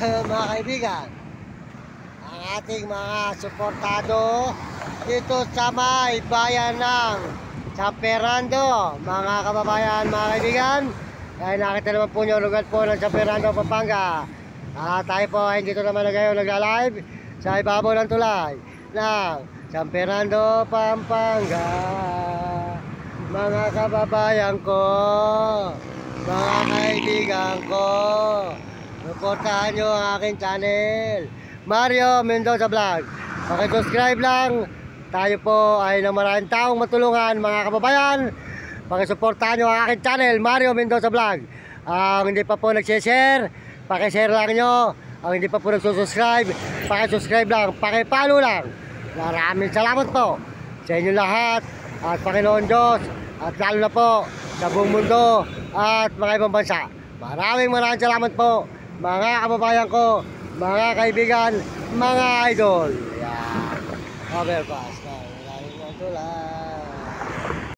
mga kaibigan, ang ating mga suportado dito sa may bayan ng San Fernando, mga kababayan, mga kaibigan. Kaya nakita naman po nyo lugar po ng San Fernando, Pampanga. Tayo po ay dito naman ngayon nagla-live sa ibabaw ng tulay ng San Fernando, Pampanga. Mga kababayan ko, mga kaibigan ko, suportahan nyo ang aking channel, Mario Mendoza Vlog. Pakisubscribe lang. Tayo po ay ng maraming taong matulungan, mga kababayan. Pakisuportahan nyo ang aking channel, Mario Mendoza Vlog. Ang hindi pa po nagsishare, pakishare lang nyo. Ang hindi pa po nagsusubscribe, pakisubscribe lang, pakipalo lang. Maraming salamat po sa inyo lahat. At Panginoon Diyos, at lalo na po sa buong mundo at mga ibang bansa. Maraming salamat po, mga kababayan ko, mga kaibigan, mga idol. Ayan. Overpass na. Maraming tulad.